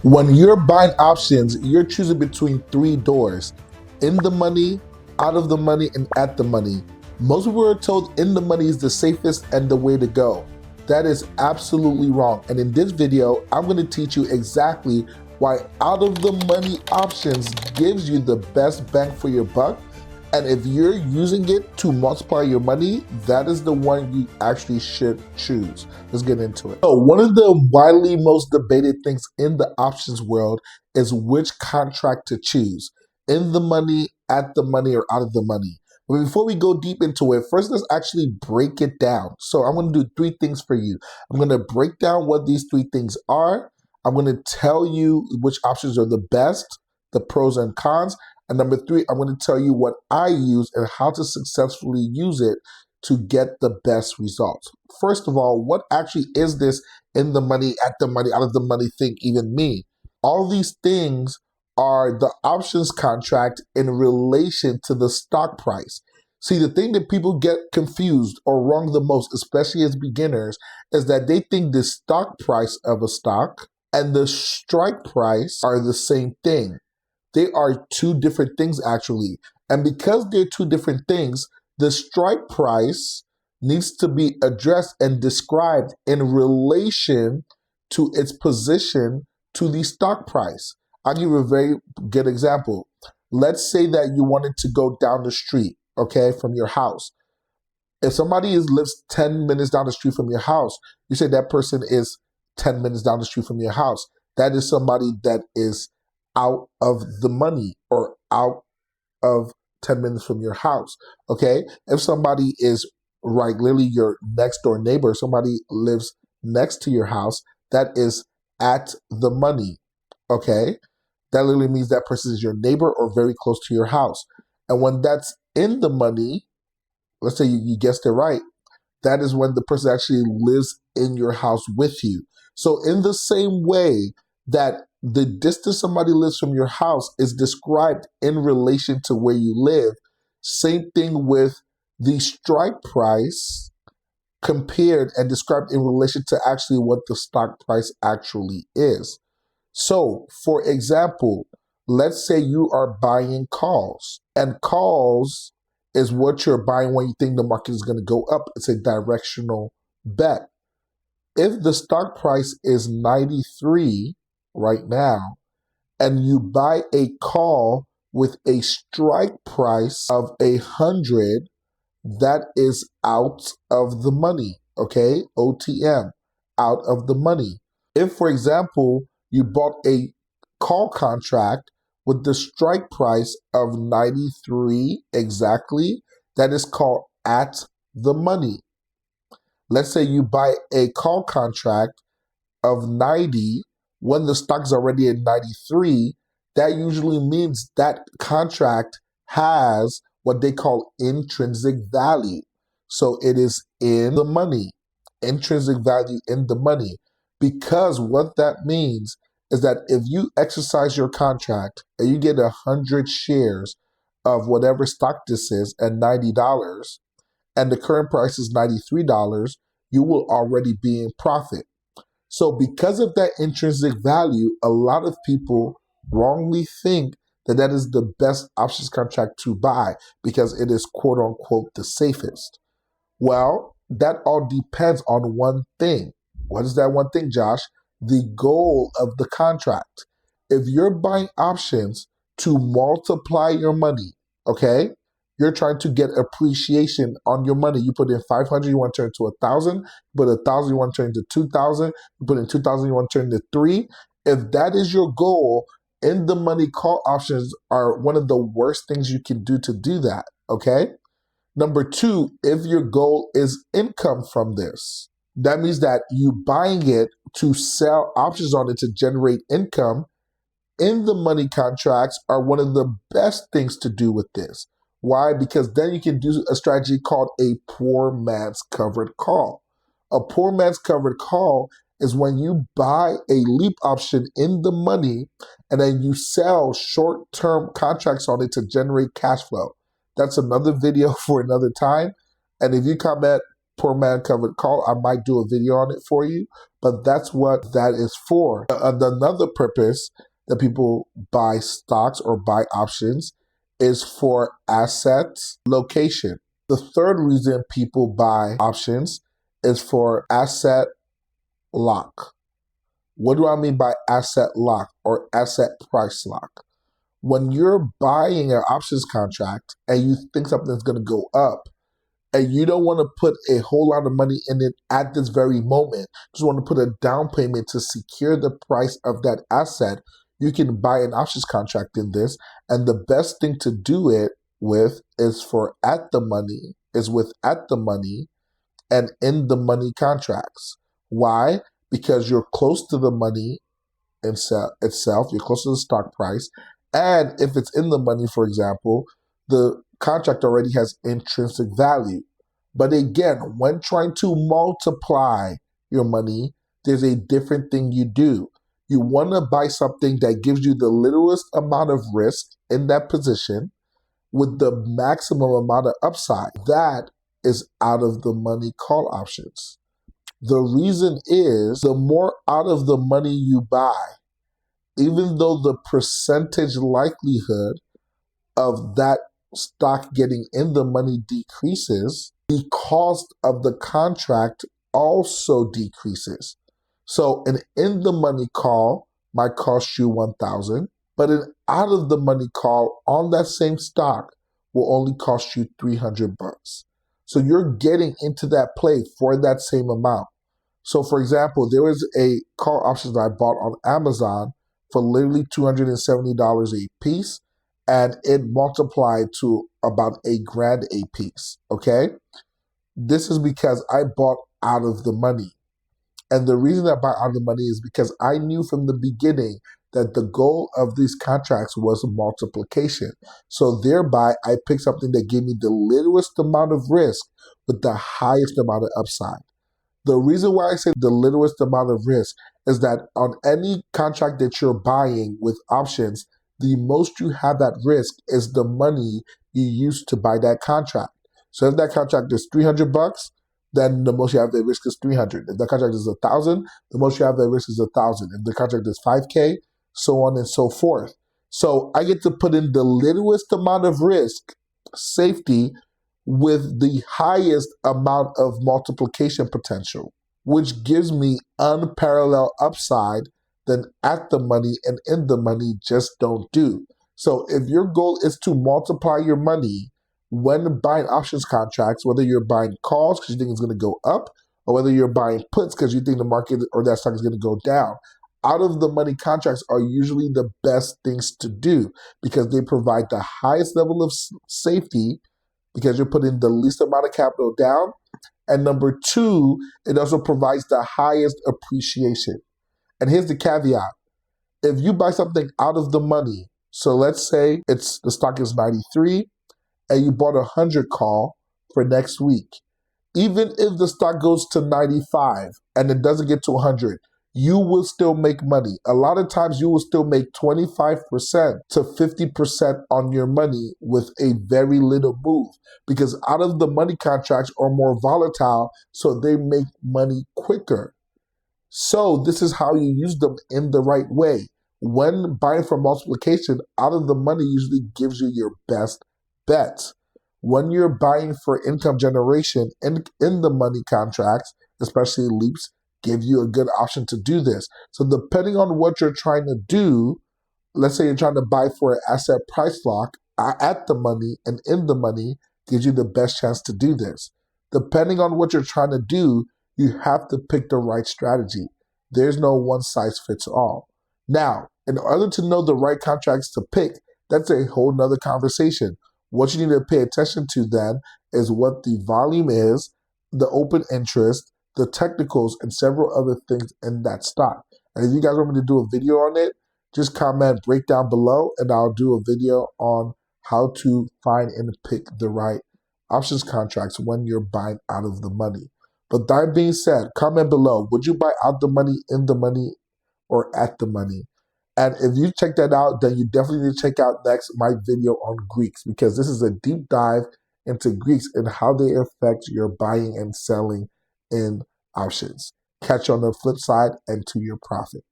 When you're buying options, you're choosing between three doors: in the money, out of the money, and at the money. Most people are told in the money is the safest and the way to go. That is absolutely wrong. And in this video, I'm going to teach you exactly why out of the money options gives you the best bang for your buck. And if you're using it to multiply your money, that is the one you actually should choose. Let's get into it. So one of the widely most debated things in the options world is which contract to choose: in the money, at the money, or out of the money. But before we go deep into it, first let's actually break it down. So I'm going to do three things for you. I'm going to break down what these three things are. I'm going to tell you which options are the best, the pros and cons. And number three, I'm going to tell you what I use and how to successfully use it to get the best results. First of all, what actually is this in the money, at the money, out of the money thing even mean? All these things are the options contract in relation to the stock price. See, the thing that people get confused or wrong the most, especially as beginners, is that they think the stock price of a stock and the strike price are the same thing. They are two different things actually. And because they're two different things, the strike price needs to be addressed and described in relation to its position to the stock price. I'll give you a very good example. Let's say that you wanted to go down the street, okay, from your house. If somebody lives 10 minutes down the street from your house, you say that person is 10 minutes down the street from your house. That is somebody that is out of the money or out of 10 minutes from your house, okay? If somebody is literally your next door neighbor, somebody lives next to your house, that is at the money, okay? That literally means that person is your neighbor or very close to your house. And when that's in the money, let's say you guessed it right, that is when the person actually lives in your house with you. So in the same way that the distance somebody lives from your house is described in relation to where you live, same thing with the strike price compared and described in relation to actually what the stock price actually is. So, for example, let's say you are buying calls, and calls is what you're buying when you think the market is going to go up. It's a directional bet. If the stock price is 93 right now, and you buy a call with a strike price of 100, that is out of the money, okay? OTM, out of the money. If, for example, you bought a call contract with the strike price of 93 exactly, that is called at the money. Let's say you buy a call contract of 90 when the stock is already at 93, that usually means that contract has what they call intrinsic value. So it is in the money, intrinsic value in the money. Because what that means is that if you exercise your contract and you get 100 shares of whatever stock this is at $90, and the current price is $93, you will already be in profit. So because of that intrinsic value, a lot of people wrongly think that that is the best options contract to buy because it is quote unquote the safest. Well, that all depends on one thing. What is that one thing, Josh? The goal of the contract. If you're buying options to multiply your money, okay? You're trying to get appreciation on your money. You put in 500, you want to turn it to 1,000. You put 1,000, you want to turn it to 2,000. You put in 2,000, you want to turn it to 3. If that is your goal, in the money call options are one of the worst things you can do to do that, okay? Number two, if your goal is income from this, that means that you buying it to sell options on it to generate income, in the money contracts are one of the best things to do with this. Why? Because then you can do a strategy called a poor man's covered call. A poor man's covered call is when you buy a leap option in the money and then you sell short-term contracts on it to generate cash flow. That's another video for another time. And if you comment poor man covered call. I might do a video on it for you, but that's what that is for. Another purpose that people buy stocks or buy options is for assets location. The third reason people buy options is for asset lock. What do I mean by asset lock or asset price lock? When you're buying an options contract and you think something's going to go up, and you don't want to put a whole lot of money in it at this very moment, just want to put a down payment to secure the price of that asset, you can buy an options contract in this. And the best thing to do it with is with at the money and in the money contracts. Why? Because you're close to the money itself, you're close to the stock price. And if it's in the money, for example, the contract already has intrinsic value. But again, when trying to multiply your money, there's a different thing you do. You want to buy something that gives you the littlest amount of risk in that position with the maximum amount of upside. That is out of the money call options. The reason is the more out of the money you buy, even though the percentage likelihood of that stock getting in the money decreases, the cost of the contract also decreases. So an in the money call might cost you $1,000, but an out of the money call on that same stock will only cost you $300. So you're getting into that play for that same amount. So for example, there was a call option that I bought on Amazon for literally $270 a piece, and it multiplied to about $1,000 a piece, okay? This is because I bought out of the money. And the reason I bought out of the money is because I knew from the beginning that the goal of these contracts was multiplication. So thereby, I picked something that gave me the littlest amount of risk with the highest amount of upside. The reason why I say the littlest amount of risk is that on any contract that you're buying with options, the most you have at risk is the money you used to buy that contract. So if that contract is $300, then the most you have at risk is 300. If the contract is 1,000, the most you have at risk is 1,000. If the contract is 5K, so on and so forth. So I get to put in the littlest amount of risk, safety, with the highest amount of multiplication potential, which gives me unparalleled upside than at the money and in the money just don't do. So if your goal is to multiply your money when buying options contracts, whether you're buying calls because you think it's going to go up, or whether you're buying puts because you think the market or that stock is going to go down, out of the money contracts are usually the best things to do because they provide the highest level of safety because you're putting the least amount of capital down. And number two, it also provides the highest appreciation. And here's the caveat. If you buy something out of the money, so let's say the stock is 93 and you bought 100 call for next week. Even if the stock goes to 95 and it doesn't get to 100, you will still make money. A lot of times you will still make 25% to 50% on your money with a very little move because out of the money contracts are more volatile, so they make money quicker. So this is how you use them in the right way. When buying for multiplication, out of the money usually gives you your best bets. When you're buying for income generation in the money contracts, especially leaps, give you a good option to do this. So depending on what you're trying to do, let's say you're trying to buy for an asset price lock at the money and in the money gives you the best chance to do this. Depending on what you're trying to do, you have to pick the right strategy. There's no one size fits all. Now, in order to know the right contracts to pick, that's a whole nother conversation. What you need to pay attention to then is what the volume is, the open interest, the technicals, and several other things in that stock. And if you guys want me to do a video on it, just comment breakdown below and I'll do a video on how to find and pick the right options contracts when you're buying out of the money. But that being said, comment below, would you buy out the money, in the money, or at the money? And if you check that out, then you definitely need to check out next my video on Greeks because this is a deep dive into Greeks and how they affect your buying and selling in options. Catch you on the flip side and to your profit.